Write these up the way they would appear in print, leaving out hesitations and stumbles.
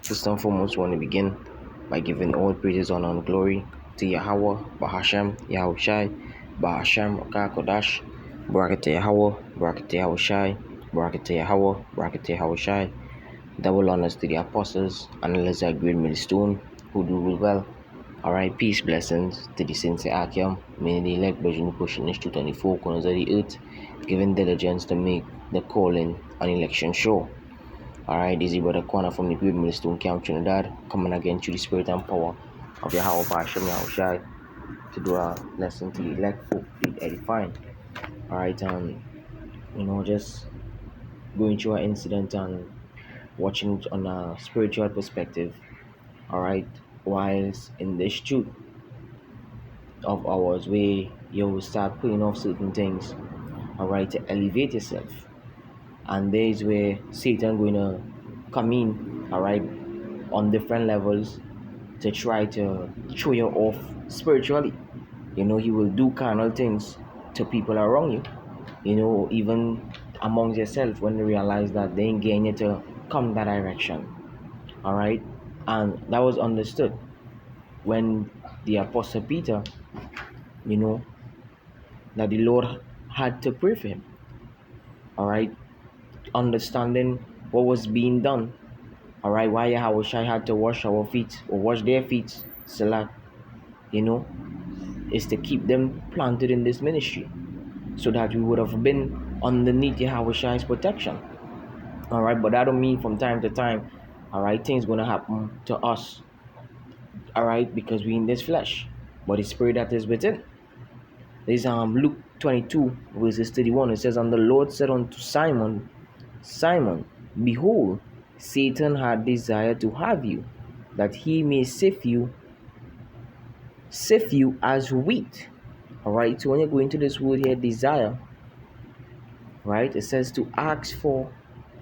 First and foremost, we want to begin by giving all praises, honor, and glory to Yahweh, Bahashem, Yahushai, Bahashem, Rakakodash, Barakata Yahweh, Barakata Yahushai, Barakata Yahweh, Barakata Yahushai. Double honors to the apostles and Elizabeth Great Millstone who do rule well. Alright, peace, blessings to the saints of Achium. May the elect version pushing this 224 corners of the earth, giving diligence to make the calling and election sure. Alright, this is Brother Kwana from the Great Millstone Camp Trinidad, coming again through the spirit and power of Yahweh Hashem Yahushai to do a lesson to the elect folk, the edifying. Alright, just going through an incident and watching it on a spiritual perspective. Alright, whilst in this truth of ours where you will start putting off certain things, alright, to elevate yourself. And there is where Satan going to come in, alright, on different levels to try to throw you off spiritually. He will do carnal things to people around you, even amongst yourself when you realize that they ain't getting you to come that direction. Alright, and that was understood when the Apostle Peter, that the Lord had to pray for him. Alright, understanding what was being done. Alright, why Yahushua had to wash our feet or wash their feet, Salah, is to keep them planted in this ministry so that we would have been underneath Yahushua's protection. Alright, but that don't mean from time to time, alright, things gonna happen to us. Alright, because we in this flesh, but the spirit that is within. This Luke 22 verses 31. It says, "And the Lord said unto Simon, Simon, behold, Satan had desired to have you, that he may sift you as wheat." Alright, so when you go into this word here, desire, right, it says to ask for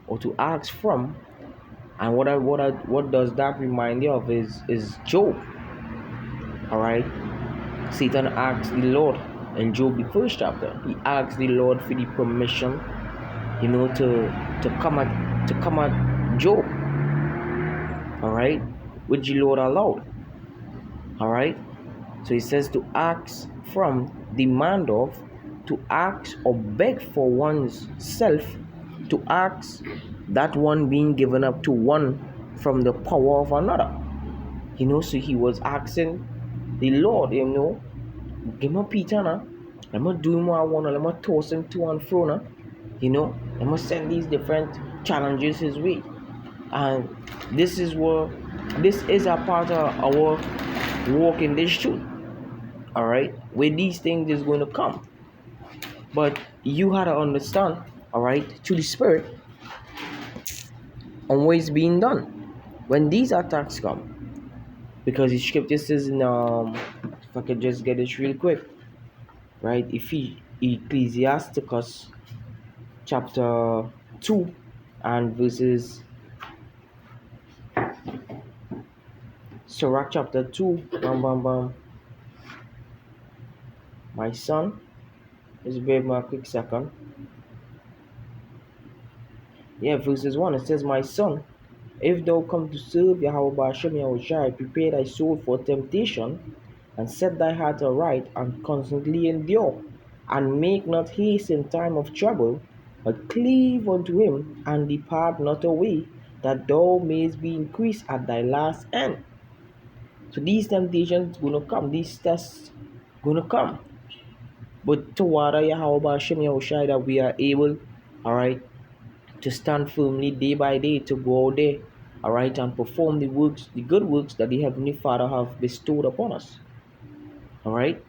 or to ask from. And what does that remind you of is Job. Alright, Satan asked the Lord in Job the first chapter. He asked the Lord for the permission, to come at Job. Alright, which the Lord allowed. Alright, so he says to ask from, demand of, to ask or beg for one's self, to ask that one being given up to one from the power of another. So he was asking the Lord, give me Peter now. Let me do what I want. Let me toss him to and fro now. Let me send these different challenges his way. And this is a part of our walk in this truth. Alright, where these things is going to come. But you had to understand, alright, through the spirit, on what is being done when these attacks come. Because the scripture says in if I could just get this real quick, right? Ecclesiasticus chapter 2 and verses Sirach chapter 2, my son, just bear me a quick second. Verses 1, it says, "My son, if thou come to serve Yahweh Hashem Yahushai, prepare thy soul for temptation, and set thy heart aright, and constantly endure, and make not haste in time of trouble, but cleave unto him, and depart not away, that thou mayest be increased at thy last end." So these temptations gonna come, these tests gonna come. But toward Yahweh Hashem Yahushai that we are able, alright, to stand firmly day by day, to go out there, alright, and perform the good works that the Heavenly Father have bestowed upon us. Alright.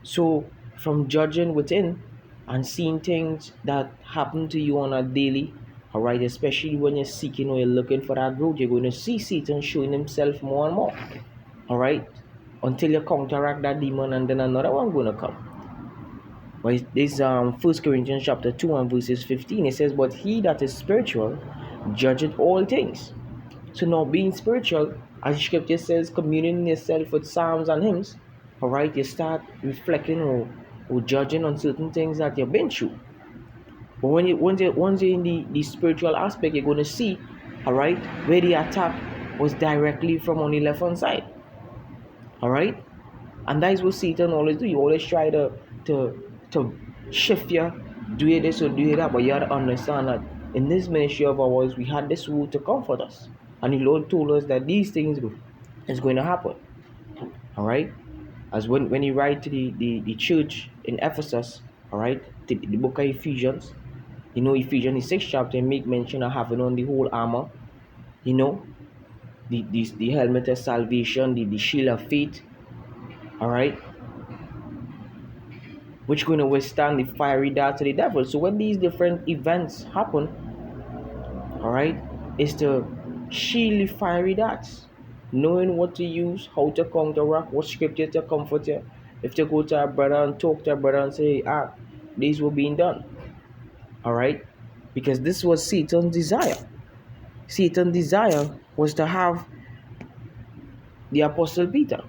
So from judging within and seeing things that happen to you on a daily, alright, especially when you're seeking or you're looking for that growth, you're going to see Satan showing himself more and more. Alright, until you counteract that demon, and then another one gonna come. But this 1 Corinthians chapter 2 and verses 15, it says, "But he that is spiritual judgeth all things." So now being spiritual, as the scripture says, communing yourself with psalms and hymns, alright, you start reflecting or judging on certain things that you've been through. But once you're in the spiritual aspect, you're going to see, alright, where the attack was directly from on the left hand side. Alright? And that is what Satan always do. You always try to shift you, do this or do that, but you have to understand that in this ministry of ours, we had this rule to comfort us. And the Lord told us that these things is going to happen. Alright? As when he write to the church in Ephesus, alright, the book of Ephesians, Ephesians 6th chapter make mention of having on the whole armor, the helmet of salvation, the shield of faith, alright, which going to withstand the fiery darts of the devil. So when these different events happen, alright, is to shield the fiery darts, knowing what to use, how to counteract, what scripture to comfort you. If to go to a brother and talk to a brother and say, these were being done. Alright? Because this was Satan's desire. Satan's desire was to have the Apostle Peter.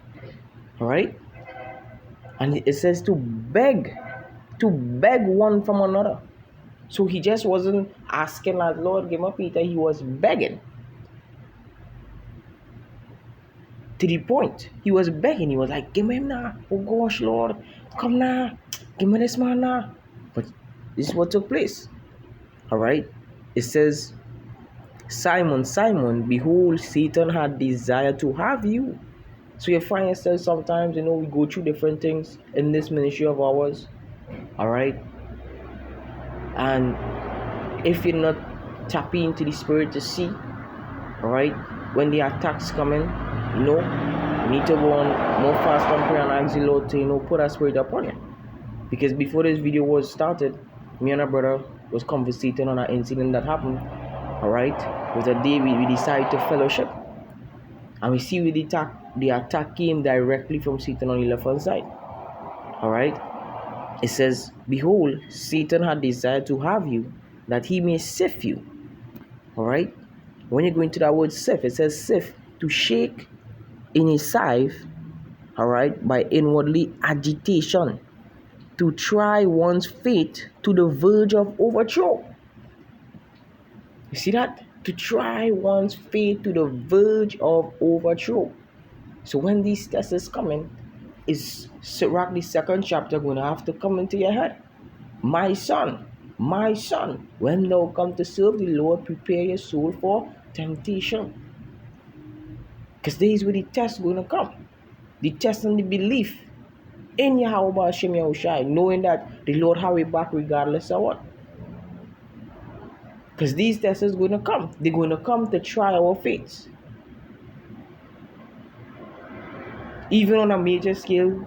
Alright? And it says to beg one from another. So he just wasn't asking that, Lord, give me Peter. He was begging. To the point, he was begging. He was like, give me him now. Oh gosh, Lord, come now. Give me this man now. But this is what took place. Alright? It says, Simon, Simon, behold, Satan had desire to have you. So you find yourself sometimes, we go through different things in this ministry of ours. Alright? And if you're not tapping into the spirit to see, alright, when the attacks come in, you need to go on more fast and pray and ask the Lord to, put that spirit upon you. Because before this video was started, me and a brother was conversating on an incident that happened. Alright? It was a day we decided to fellowship. And we see with the attack came directly from Satan on the left hand side. Alright? It says, behold, Satan had desired to have you, that he may sift you. Alright? When you go into that word sift, it says sift, to shake in a sieve, alright, by inwardly agitation, to try one's faith to the verge of overthrow. You see that? To try one's faith to the verge of overthrow. So when these tests is coming, is Sirach the 2nd chapter going to have to come into your head. My son, when thou come to serve the Lord, prepare your soul for temptation. Because there is where the test going to come. The test and the belief in Yahweh Hashem Yahushai, knowing that the Lord have it back regardless of what. Because these tests is going to come. They're going to come to try our faiths. Even on a major scale,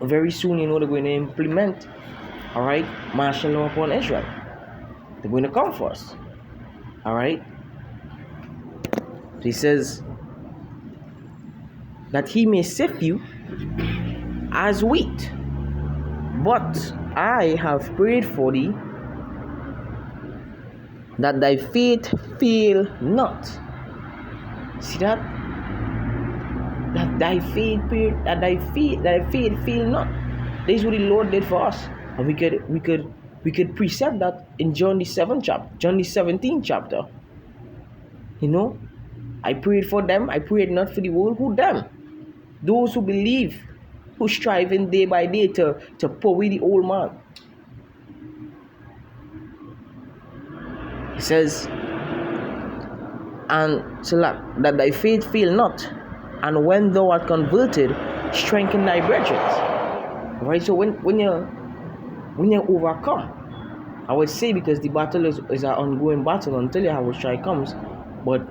very soon, they're going to implement, alright, martial law upon Israel. They're going to come for us. Alright? So he says, that he may sift you as wheat. But I have prayed for thee, that thy faith fail not. See that? That thy faith fail not. This is what the Lord did for us, and we could precept that in John the 17th chapter. I prayed for them. I prayed not for the world. Who them? Those who believe, who striving day by day to pull away the old man. He says, and so that thy faith fail not, and when thou art converted, strengthen thy brethren. Right? So when you overcome, I would say, because the battle is an ongoing battle until Yahushua comes, but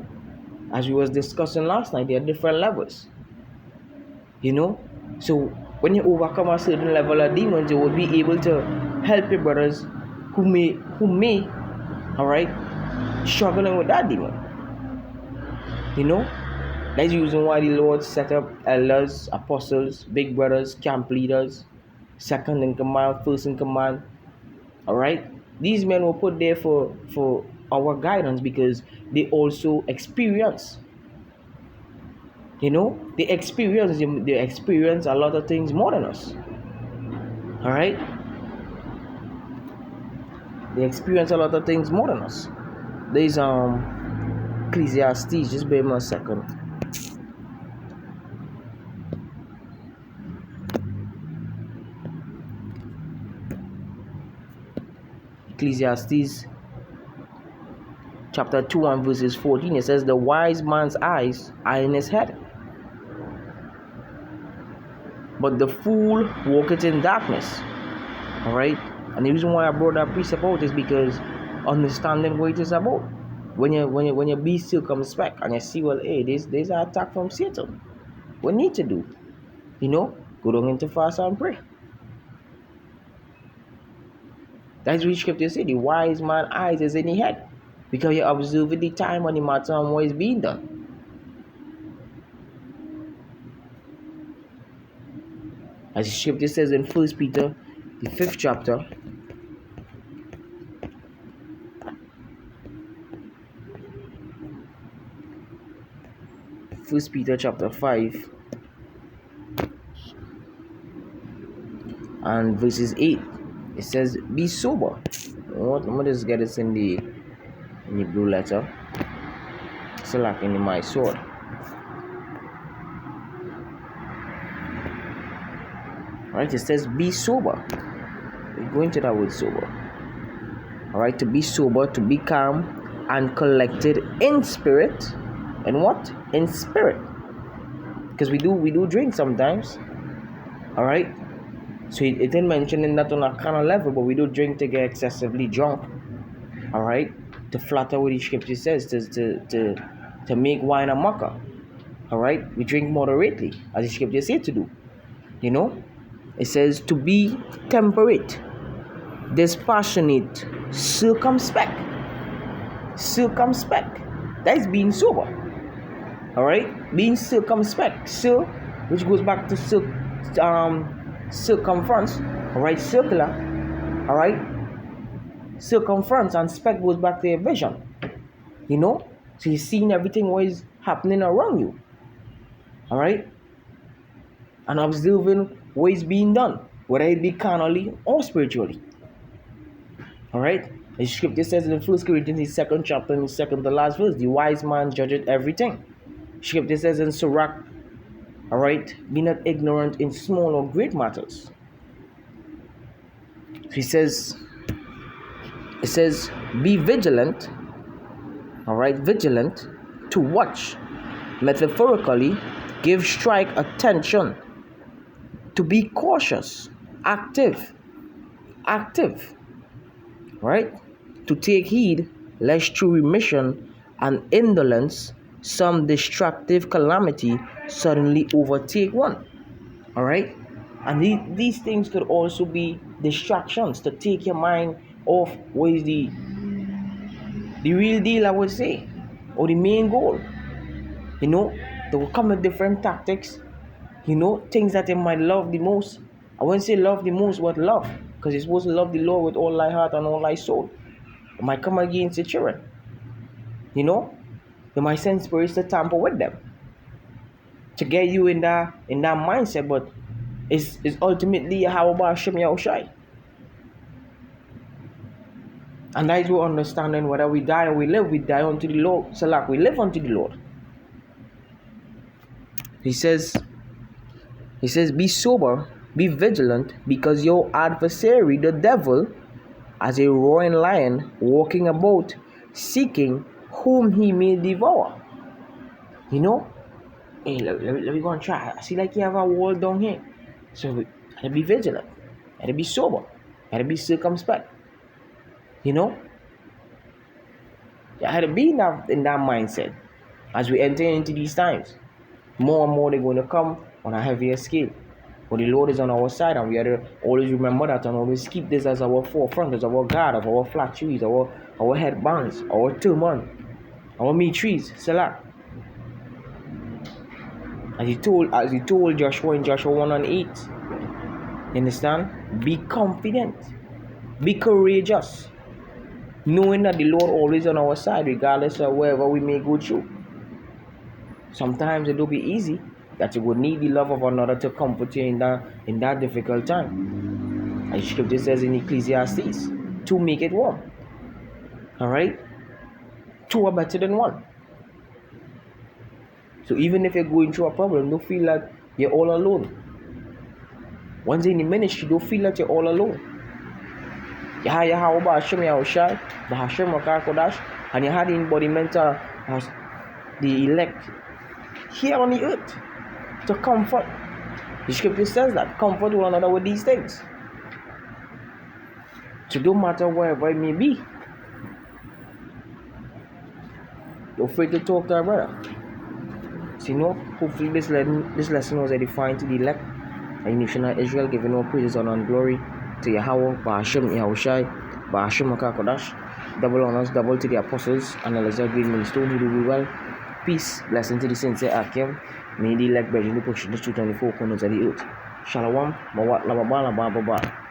as we was discussing last night, there are different levels. So when you overcome a certain level of demons, you will be able to help your brothers who may, alright, struggling with that demon. That's the reason why the Lord set up elders, apostles, big brothers, camp leaders, second in command, first in command. Alright? These men were put there for our guidance, because they also experience. They experience a lot of things more than us. Alright? They experience a lot of things more than us. There's Ecclesiastes, just bear me a second. Ecclesiastes chapter 2 and verses 14, it says, the wise man's eyes are in his head, but the fool walketh in darkness. Alright? And the reason why I brought that precept out is because understanding what it is about. When you be circumspect and you see, well, hey, there's an attack from Satan. What you need to do? Go down into fast and pray. That's what scripture say. The wise man's eyes is in his head, because you observe the time and the matter and what is being done. As the scripture says in 1 Peter, the 5th chapter, 1 Peter chapter 5 and verses 8, it says, be sober. I'm going to just get this in the blue letter. It's like in my sword. Alright, it says be sober. We're going to that word sober. Alright, to be sober, to be calm and collected in spirit. And what? In spirit. Because we do drink sometimes. Alright. So it didn't mention in that on a kind of level, but we do drink to get excessively drunk. Alright. To flatter what the scripture says, to make wine a mocker. Alright. We drink moderately, as the scripture says to do. It says to be temperate, dispassionate, circumspect. That is being sober. Alright? Being circumspect. Which goes back to circumference. Alright? Circular. Alright? Circumference, and spec goes back to your vision. So you're seeing everything what is happening around you. Alright? And observing what is being done, whether it be carnally or spiritually. Alright? The scripture says in 1 Corinthians, the 2nd chapter, and the 2nd to last verse, the wise man judgeth everything. Scripture says in Sirach, alright, be not ignorant in small or great matters. It says, be vigilant, alright, vigilant, to watch, metaphorically, give strike attention, to be cautious, active, right? To take heed, lest through remission and indolence some destructive calamity suddenly overtake one. Alright? And these things could also be distractions to take your mind off what is the real deal, I would say, or the main goal. They will come with different tactics, things that they might love the most. I wouldn't say love the most, but love, because you're supposed to love the Lord with all thy heart and all thy soul. It might come against the children. They might send spirits to tamper with them, to get you in that mindset, but it's ultimately how about Hashem Yahushai. And that is what understanding, whether we die or we live, we die unto the Lord. Salak, we live unto the Lord. He says, be sober, be vigilant, because your adversary, the devil, as a roaring lion, walking about, seeking whom he may devour. Hey, let me go and try. I see like you have a wall down here. So we gotta be vigilant, gotta be sober, gotta be circumspect. You had to be in that mindset as we enter into these times. More and more they're going to come on a heavier scale. But the Lord is on our side, and we have to always remember that and always keep this as our forefront, as our guard, of our flat trees, our headbands, our turban, our meat trees. Salah. As he told Joshua in Joshua 1:8. You understand? Be confident. Be courageous. Knowing that the Lord always on our side, regardless of wherever we may go through. Sometimes it will be easy that you would need the love of another to comfort you in that difficult time. As scripture says in Ecclesiastes, 2 make it 1. Alright? 2 are better than 1. So even if you're going through a problem, don't feel like you're all alone. Once in the ministry, don't feel like you're all alone. You had Yahweh Bahashem Yahushai, Bahashem Rakar Kodash, and you had the embodiment as the elect here on the earth to comfort. The scripture says that comfort one another with these things. So don't matter wherever it may be, don't afraid to talk to our brother. So hopefully this lesson was edifying to the elect and the nation of Israel, giving all praises, honor, and glory to Yahweh, Bahashem Yahushai, Bahashem Rakar Kodash. Double honors, double to the apostles and Elazar Green Millstone who do well. Peace, blessing to the sincere Akim. May the elect brethren to push the truth on the four corners of the earth. Shalom, Mawat Lababa Lababa.